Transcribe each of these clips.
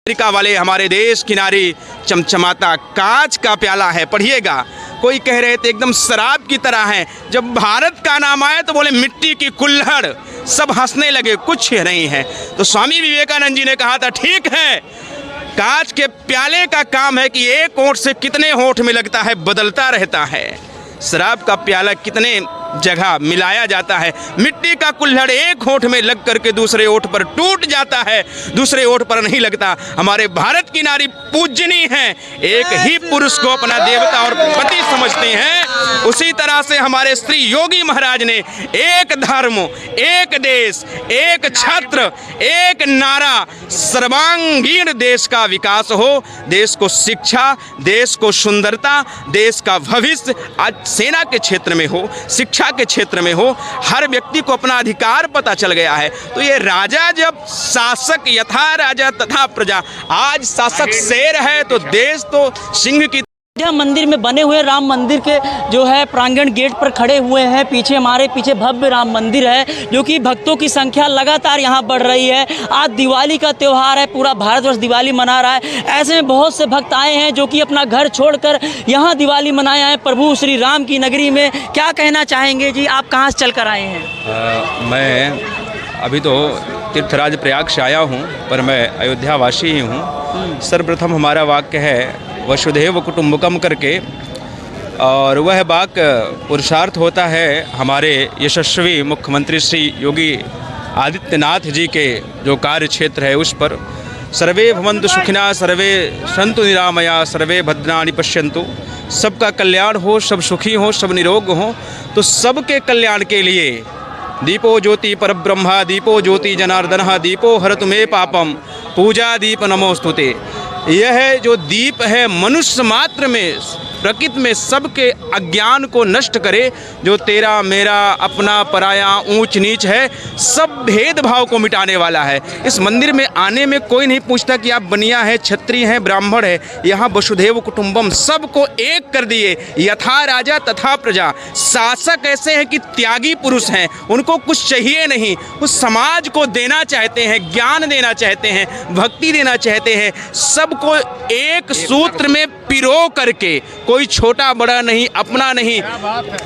America वाले हमारे देश की नारी चमचमाता कांच का प्याला है। पढ़िएगा, कोई कह रहे थे एकदम शराब की तरह है, जब भारत का नाम आया तो बोले मिट्टी की कुल्हड़, सब हंसने लगे, कुछ नहीं है। तो स्वामी विवेकानंद जी ने कहा था ठीक है, कांच के प्याले का काम है कि एक होंठ से कितने होंठ में लगता है बदलता रहता है। शराब का प्याला कितने जगह मिलाया जाता है, मिट्टी का कुल्हड़ एक होंठ में लग करके दूसरे होंठ पर टूट जाता है, दूसरे होंठ पर नहीं लगता। हमारे भारत की नारी पूजनीय है, एक ही पुरुष को अपना देवता और पति समझते हैं। उसी तरह से हमारे श्री योगी महाराज ने एक धर्म, एक देश, एक छत्र, एक नारा, सर्वांगीण देश का विकास हो, देश को शिक्षा, देश को सुंदरता, देश का भविष्य आज सेना के क्षेत्र में हो, शिक्षा के क्षेत्र में हो, हर व्यक्ति को अपना अधिकार पता चल गया है। तो ये राजा जब शासक यथा राजा तथा प्रजा, आज शासक शेर है तो देश तो सिंह की। मंदिर में बने हुए राम मंदिर के जो है प्रांगण गेट पर खड़े हुए हैं। पीछे हमारे पीछे भव्य राम मंदिर है, जो कि भक्तों की संख्या लगातार यहाँ बढ़ रही है। आज दिवाली का त्यौहार है, पूरा भारतवर्ष दिवाली मना रहा है। ऐसे में बहुत से भक्त आए हैं जो कि अपना घर छोड़कर यहाँ दिवाली मनाए आए प्रभु श्री राम की नगरी में। क्या कहना चाहेंगे जी, आप कहाँ से चल कर आए हैं? मैं अभी तो तीर्थराज प्रयाग से आया हूँ, पर मैं अयोध्यावासी ही हूँ। सर्वप्रथम हमारा वाक्य है वसुधैव कुटुंबकम करके, और वह वाक्य पुरुषार्थ होता है हमारे यशस्वी मुख्यमंत्री श्री योगी आदित्यनाथ जी के जो कार्य क्षेत्र है उस पर। सर्वे भवन्तु सुखिनः, सर्वे सन्तु निरामया, सर्वे भद्राणि पश्यन्तु। सबका कल्याण हो, सब सुखी हो, सब निरोग हो। तो सबके कल्याण के लिए दीपो ज्योति परब्रह्म, दीपो ज्योति जनार्दनः, दीपो हरतु मे पापम, पूजा दीप नमोस्तुते। यह जो दीप है मनुष्य मात्र में, प्रकृति में सबके अज्ञान को नष्ट करे, जो तेरा मेरा अपना पराया ऊंच नीच है, सब भेदभाव को मिटाने वाला है। इस मंदिर में आने में कोई नहीं पूछता कि आप बनिया हैं, क्षत्रिय हैं, ब्राह्मण है। यहाँ वसुधैव कुटुंबम, सबको एक कर दिए, यथा राजा तथा प्रजा। शासक ऐसे हैं कि त्यागी पुरुष हैं, उनको कुछ चाहिए नहीं, उस समाज को देना चाहते हैं, ज्ञान देना चाहते हैं, भक्ति देना चाहते हैं। सबको एक सूत्र में पिरो करके, कोई छोटा बड़ा नहीं, अपना नहीं।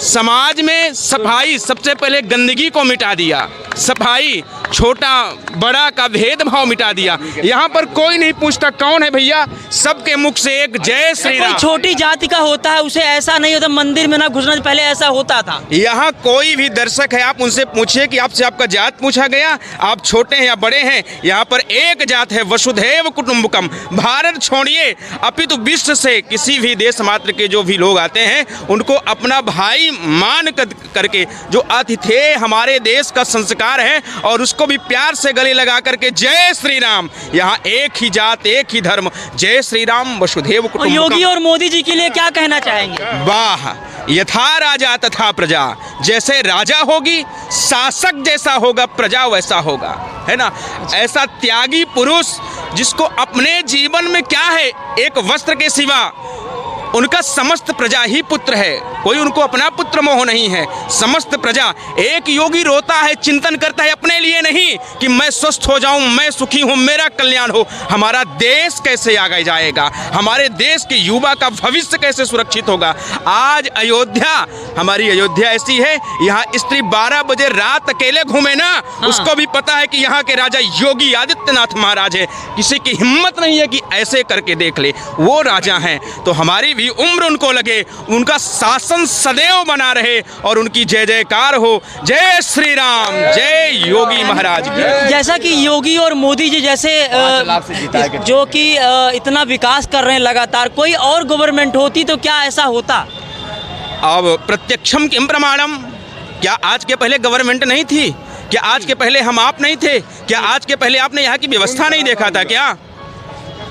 समाज में सफाई, सबसे पहले गंदगी को मिटा दिया, सफाई, छोटा बड़ा का भेदभाव मिटा दिया। यहाँ पर कोई नहीं पूछता कौन है भैया, सबके मुख से एक जय श्री राम। छोटी जाति का होता है, उसे ऐसा नहीं होता, मंदिर में ना घुसना, पहले ऐसा होता था। यहाँ कोई भी दर्शक है, आप उनसे पूछिए कि आपसे आपका जात पूछा गया, आप छोटे हैं या बड़े हैं। यहाँ पर एक जात है, वसुधैव कुटुंबकम। भारत छोड़िए, अपितु विश्व से किसी भी देश मात्र के जो भी लोग आते हैं उनको अपना भाई मान करके, जो आतिथेय हमारे देश का संस्कार है, और उसको भी प्यार से गले लगा करके जय श्री राम। यहाँ एक ही जात, एक ही धर्म, जय श्री राम वसुधैव कुटुंबकम। योगी और मोदी जी के लिए क्या कहना चाहेंगे? वाह, यथा राजा तथा प्रजा, जैसे राजा होगी, शासक जैसा होगा, प्रजा वैसा होगा, है ना। ऐसा त्यागी पुरुष जिसको अपने जीवन में क्या है, एक वस्त्र के सिवा उनका समस्त प्रजा ही पुत्र है, कोई उनको अपना पुत्र मोह नहीं है, समस्त प्रजा। एक योगी रोता है, चिंतन करता है अपने लिए नहीं कि मैं स्वस्थ हो जाऊं, मैं सुखी हूं, मेरा कल्याण हो, हमारा देश कैसे आगे जाएगा, हमारे देश के युवा का भविष्य कैसे सुरक्षित होगा। आज अयोध्या, हमारी अयोध्या ऐसी है, यहाँ स्त्री 12 बजे रात अकेले घूमे ना, उसको भी पता है कि यहाँ के राजा योगी आदित्यनाथ महाराज है। किसी की हिम्मत नहीं है कि ऐसे करके देख ले, वो राजा हैं। तो हमारी उम्र उनको लगे, उनका शासन सदैव बना रहे और उनकी जय जयकार हो। जय श्री राम, जय योगी महाराज की। जैसा कि योगी और मोदी जी जैसे जो कि इतना विकास कर रहे हैं लगातार, कोई और गवर्नमेंट होती तो क्या ऐसा होता? अब प्रत्यक्षम किम प्रमाणम, क्या आज के पहले गवर्नमेंट नहीं थी? क्या आज के पहले हम आप नहीं थे? क्या आज के पहले आपने यहाँ की व्यवस्था नहीं देखा था? क्या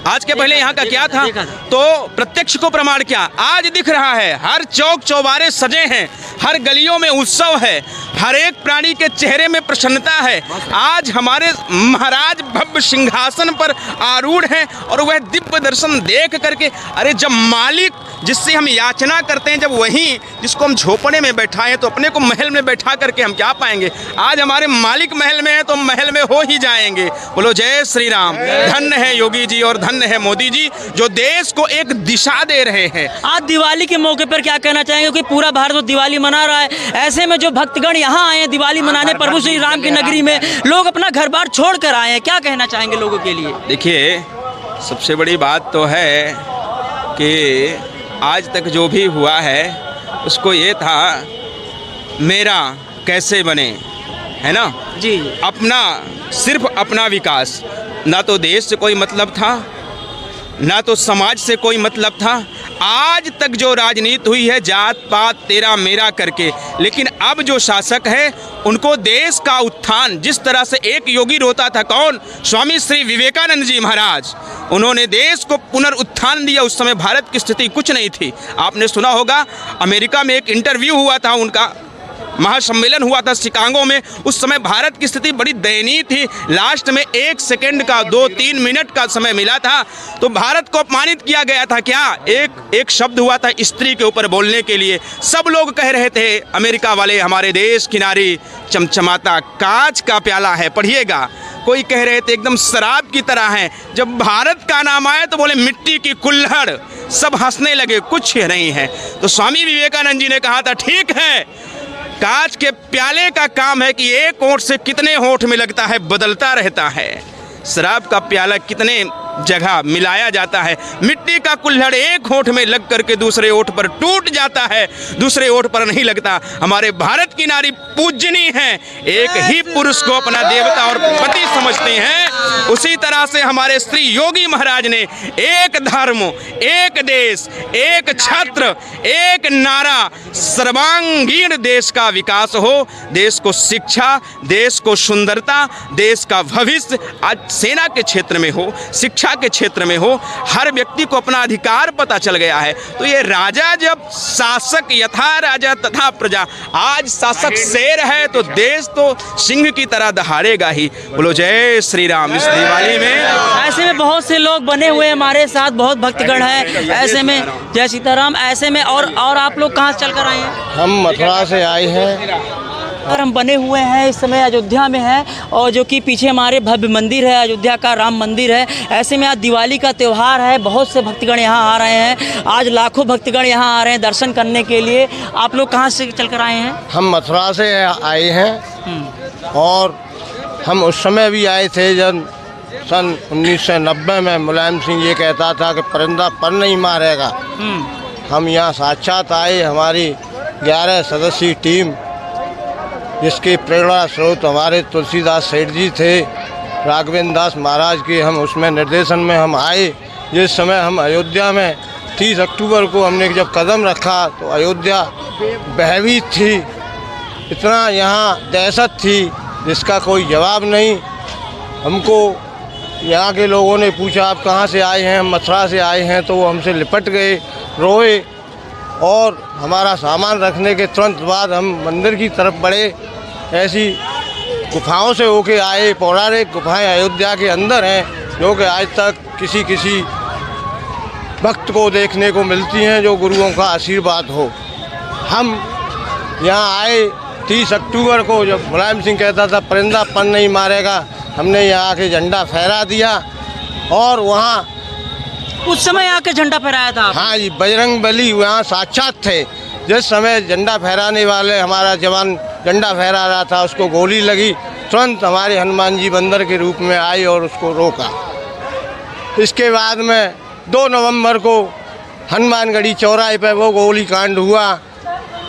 आज के पहले यहाँ का क्या था? तो प्रत्यक्ष को प्रमाण क्या आज दिख रहा है। हर चौक चौबारे सजे हैं, हर गलियों में उत्सव है, हर एक प्राणी के चेहरे में प्रसन्नता है। आज हमारे महाराज भव्य सिंहासन पर आरूढ़ हैं और वह दिव्य दर्शन देख करके, अरे जब मालिक जिससे हम याचना करते हैं, जब वहीं जिसको हम झोपड़े में बैठाएं तो अपने को महल में बैठा करके हम क्या पाएंगे। आज हमारे मालिक महल में है तो महल में हो ही जाएंगे। बोलो जय श्री राम। धन्य है योगी जी और धन्य है मोदी जी जो देश को एक दिशा दे रहे हैं। आज दिवाली के मौके पर क्या कहना चाहेंगे, क्योंकि पूरा भारत तो दिवाली मना रहा है, ऐसे में जो भक्तगण यहाँ आए हैं दिवाली मनाने प्रभु श्री राम की नगरी में, लोग अपना घर बार छोड़ कर आए हैं, क्या कहना चाहेंगे लोगों के लिए? देखिए, सबसे बड़ी बात तो है कि आज तक जो भी हुआ है उसको ये था मेरा कैसे बने, है ना जी। अपना, सिर्फ अपना विकास, ना तो देश से कोई मतलब था ना तो समाज से कोई मतलब था। आज तक जो राजनीति हुई है जात पात तेरा मेरा करके, लेकिन अब जो शासक है उनको देश का उत्थान, जिस तरह से एक योगी रोता था, कौन, स्वामी श्री विवेकानंद जी महाराज, उन्होंने देश को पुनरुत्थान दिया। उस समय भारत की स्थिति कुछ नहीं थी। आपने सुना होगा अमेरिका में एक इंटरव्यू हुआ था, उनका महासम्मेलन हुआ था शिकागो में, उस समय भारत की स्थिति बड़ी दयनीय थी। लास्ट में 1 सेकंड का 2-3 मिनट का समय मिला था तो भारत को अपमानित किया गया था। क्या एक शब्द हुआ था स्त्री के ऊपर बोलने के लिए, सब लोग कह रहे थे अमेरिका वाले हमारे देश की नारी चमचमाता कांच का प्याला है, पढ़िएगा। कोई कह रहे थे एकदम शराब की तरह है। जब भारत का नाम आया तो बोले मिट्टी की कुल्हड़, सब हंसने लगे, कुछ नहीं है। तो स्वामी विवेकानंद जी ने कहा था ठीक है, कांच के प्याले का काम है कि एक होंठ से कितने होंठ में लगता है बदलता रहता है। शराब का प्याला कितने जगह मिलाया जाता है, मिट्टी का कुल्हड़ एक होंठ में लग करके दूसरे होंठ पर टूट जाता है, दूसरे होंठ पर नहीं लगता। हमारे भारत की नारी पूजनीय है, एक ही पुरुष को अपना देवता और पति समझती हैं। उसी तरह से हमारे श्री योगी महाराज ने एक धर्म, एक देश, एक छत्र, एक नारा, सर्वांगीण देश का विकास हो, देश को शिक्षा, देश को सुंदरता, देश का भविष्य आज सेना के क्षेत्र में हो, शिक्षा के क्षेत्र में हो, हर व्यक्ति को अपना अधिकार पता चल गया है। तो ये राजा जब शासक यथा राजा तथा प्रजा, आज शासक शेर है तो देश तो सिंह की तरह दहाड़ेगा ही। बोलो जय श्री राम। इस दिवाली में ऐसे में बहुत से लोग बने हुए हमारे साथ, बहुत भक्तगण हैं, ऐसे में जय सीताराम। ऐसे में और आप लोग कहाँ से चल कर आए हैं? हम मथुरा से आए हैं और हम बने हुए हैं इस समय अयोध्या में हैं, और जो कि पीछे हमारे भव्य मंदिर है, अयोध्या का राम मंदिर है। ऐसे में आज दिवाली का त्यौहार है, बहुत से भक्तगण यहाँ आ रहे हैं, आज लाखों भक्तगण यहाँ आ रहे हैं दर्शन करने के लिए। आप लोग कहाँ से चल कर आए हैं? हम मथुरा से आए हैं और हम उस समय भी आए थे जब सन 1990 में मुलायम सिंह ये कहता था कि परिंदा पर नहीं मारेगा। हम यहाँ साक्षात आए, हमारी 11 सदस्यीय टीम, जिसके प्रेरणा स्रोत हमारे तुलसीदास सेठ जी थे, राघवेंद्र दास महाराज के, हम उसमें निर्देशन में हम आए। जिस समय हम अयोध्या में 30 अक्टूबर को हमने जब कदम रखा तो अयोध्या भयभीत थी, इतना यहाँ दहशत थी जिसका कोई जवाब नहीं। हमको यहाँ के लोगों ने पूछा आप कहाँ से आए हैं, हम मथुरा से आए हैं, तो वो हमसे लिपट गए, रोए, और हमारा सामान रखने के तुरंत बाद हम मंदिर की तरफ बढ़े। ऐसी गुफाओं से होके आए, पौराणिक गुफाएं अयोध्या के अंदर हैं जो कि आज तक किसी भक्त को देखने को मिलती हैं, जो गुरुओं का आशीर्वाद हो। हम यहाँ आए 30 अक्टूबर को, जब मुलायम सिंह कहता था परिंदा पर नहीं मारेगा, हमने यहाँ आके झंडा फहरा दिया और वहाँ उस समय आके झंडा फहराया था? हाँ जी, बजरंग बली वहाँ साक्षात थे। जिस समय झंडा फहराने वाले हमारा जवान झंडा फहरा रहा था, उसको गोली लगी, तुरंत हमारे हनुमान जी बंदर के रूप में आए और उसको रोका। इसके बाद में 2 नवंबर को हनुमानगढ़ी चौराहे पर वो गोली कांड हुआ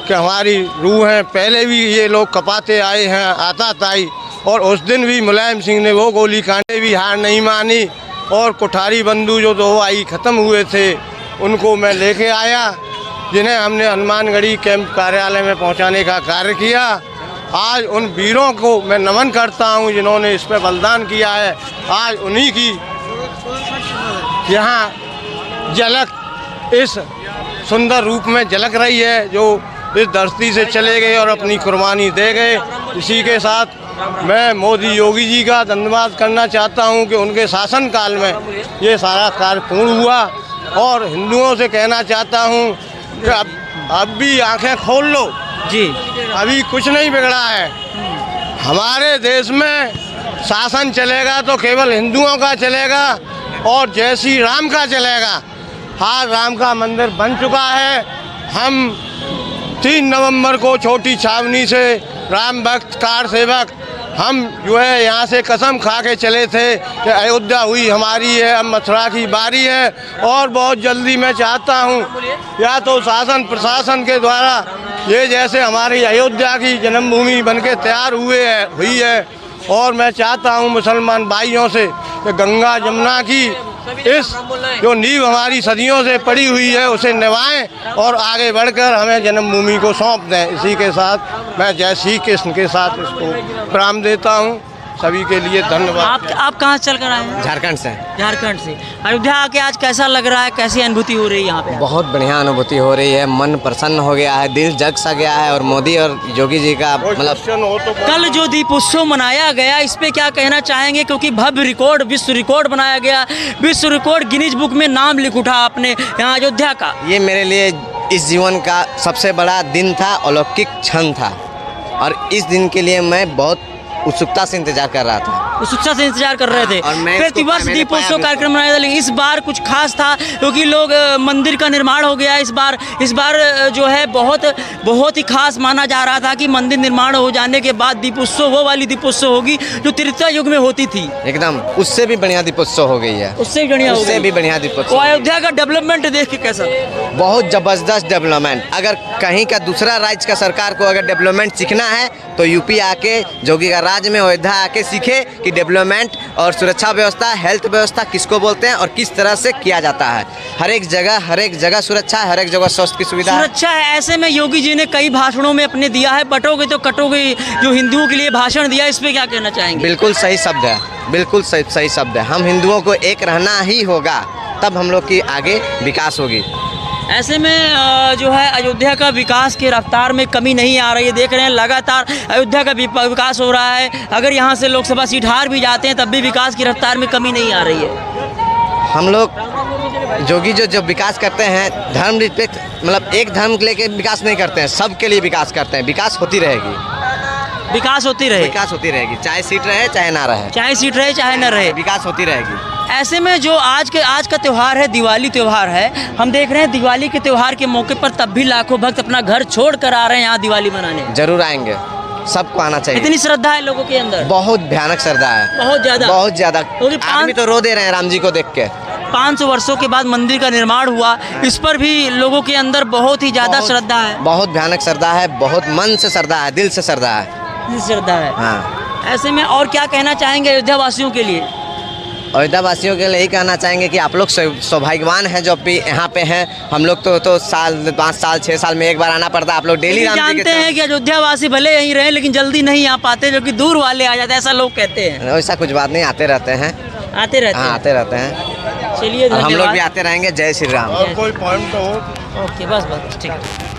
कि हमारी रूह हैं, पहले भी ये लोग कपाते आए हैं आताताई, और उस दिन भी मुलायम सिंह ने वो गोली कांडे भी हार नहीं मानी, और कुठारी बंधु जो 2 आई ख़त्म हुए थे उनको मैं लेके आया, जिन्हें हमने हनुमानगढ़ी कैंप कार्यालय में पहुंचाने का कार्य किया। आज उन वीरों को मैं नमन करता हूं जिन्होंने इस पर बलिदान किया है। आज उन्हीं की यहाँ झलक इस सुंदर रूप में झलक रही है, जो इस धरती से चले गए और अपनी कुर्बानी दे गए। इसी के साथ मैं मोदी योगी जी का धन्यवाद करना चाहता हूं कि उनके शासनकाल में ये सारा कार्य पूर्ण हुआ। और हिंदुओं से कहना चाहता हूँ कि अब भी आंखें खोल लो जी। अभी कुछ नहीं बिगड़ा है। हमारे देश में शासन चलेगा तो केवल हिंदुओं का चलेगा और जय श्री राम का चलेगा। आज राम का मंदिर बन चुका है। हम 3 नवंबर को छोटी छावनी से राम भक्त कार सेवक हम जो है यहाँ से कसम खा के चले थे कि अयोध्या हुई हमारी है, अब मथुरा की बारी है। और बहुत जल्दी मैं चाहता हूँ या तो शासन प्रशासन के द्वारा ये जैसे हमारी अयोध्या की जन्मभूमि बनके तैयार हुई है और मैं चाहता हूँ मुसलमान भाइयों से कि गंगा जमुना की इस जो नींव हमारी सदियों से पड़ी हुई है उसे निभाएं और आगे बढ़कर हमें जन्मभूमि को सौंप दें। इसी के साथ मैं जय श्री कृष्ण के साथ इसको प्रणाम देता हूँ। सभी के लिए धन्यवाद। आप कहाँ चल कर आए हैं? झारखंड से। झारखंड से। अयोध्या आके आज कैसा लग रहा है, कैसी अनुभूति हो रही है यहाँ पे? बहुत बढ़िया अनुभूति हो रही है, मन प्रसन्न हो गया है, दिल जग सा गया है। और मोदी और योगी जी का मतलब कल जो दीप उत्सव मनाया गया इस पे क्या कहना चाहेंगे? क्योंकि भव्य रिकॉर्ड, विश्व रिकॉर्ड बनाया गया, विश्व रिकॉर्ड गिनीज बुक में नाम लिख उठा आपने यहाँ अयोध्या का। ये मेरे लिए इस जीवन का सबसे बड़ा दिन था, अलौकिक क्षण था और इस दिन के लिए मैं बहुत उत्सुकता से इंतजार कर रहा था। उत्सुकता से इंतजार कर रहे थे। और मैं प्रतिवर्ष दीपोत्सव कार्यक्रम मनाया था, लेकिन इस बार कुछ खास था क्योंकि लोग मंदिर का निर्माण हो गया। इस बार जो है बहुत ही खास माना जा रहा था कि मंदिर निर्माण हो जाने के बाद दीपोत्सव, वो वाली दीपोत्सव होगी जो त्रेता युग में होती थी। एकदम उससे भी बढ़िया दीपोत्सव हो गई है। उससे भी बढ़िया दीपोत्सव। तो अयोध्या का डेवलपमेंट देख के कैसा? बहुत जबरदस्त डेवलपमेंट। अगर कहीं का दूसरा राज्य का सरकार को अगर डेवलपमेंट सीखना है तो यूपी आके, जोगी का राज्य में अयोध्या आके सीखे कि डेवलपमेंट और सुरक्षा व्यवस्था, हेल्थ व्यवस्था किसको बोलते हैं और किस तरह से किया जाता है। हर एक जगह सुरक्षा है, हर एक जगह स्वास्थ्य की सुविधा सुरक्षा है। ऐसे में योगी जी ने कई भाषणों में अपने दिया है, बटोगे तो कटोगे, जो हिंदुओं के लिए भाषण दिया, इस पे क्या कहना चाहेंगे? बिल्कुल सही शब्द है, बिल्कुल सही शब्द है। हम हिंदुओं को एक रहना ही होगा, तब हम लोग की आगे विकास होगी। ऐसे में जो है अयोध्या का विकास की रफ्तार में कमी नहीं आ रही है। देख रहे हैं लगातार अयोध्या का विकास हो रहा है। अगर यहाँ से लोकसभा सीट हार भी जाते हैं तब भी विकास की रफ्तार में कमी नहीं आ रही है। हम लोग जोगी जो विकास करते हैं धर्म निरपेक्ष, मतलब एक धर्म को लेकर विकास नहीं करते हैं, सबके लिए विकास करते हैं। विकास होती रहेगी, विकास होती रहेगी, चाहे सीट रहे चाहे ना रहे, चाहे न रहे, विकास होती रहेगी। ऐसे में जो आज का त्यौहार है, दिवाली त्यौहार है, हम देख रहे हैं दिवाली के त्यौहार के मौके पर तब भी लाखों भक्त अपना घर छोड़ कर आ रहे हैं यहाँ दिवाली मनाने। जरूर आएंगे, सबको आना चाहिए। इतनी श्रद्धा है लोगों के अंदर? बहुत भयानक श्रद्धा है, बहुत ज्यादा। आदमी तो रो दे रहे हैं राम जी को देख के। 500 वर्षों के बाद मंदिर का निर्माण हुआ, इस पर भी लोगों के अंदर बहुत ही ज्यादा श्रद्धा है। बहुत भयानक श्रद्धा है, बहुत मन से श्रद्धा है, दिल से श्रद्धा है। हाँ। ऐसे में और क्या कहना चाहेंगे अयोध्या वासियों के लिए? अयोध्या वासियों के लिए यही कहना चाहेंगे कि आप लोग सौभाग्यवान हैं जो यहाँ पे हैं। हम लोग तो 5 साल 6 साल में एक बार आना पड़ता है। आप लोग डेली जानते हैं कि अयोध्या वासी भले यहीं रहे लेकिन जल्दी नहीं आ पाते, जो कि दूर वाले आ जाते हैं, ऐसा लोग कहते हैं। ऐसा कुछ बात नहीं, आते रहते हैं। आते रहते हैं। चलिए, हम लोग भी आते रहेंगे। जय श्री राम। और कोई पॉइंट हो? ओके, बस ठीक है।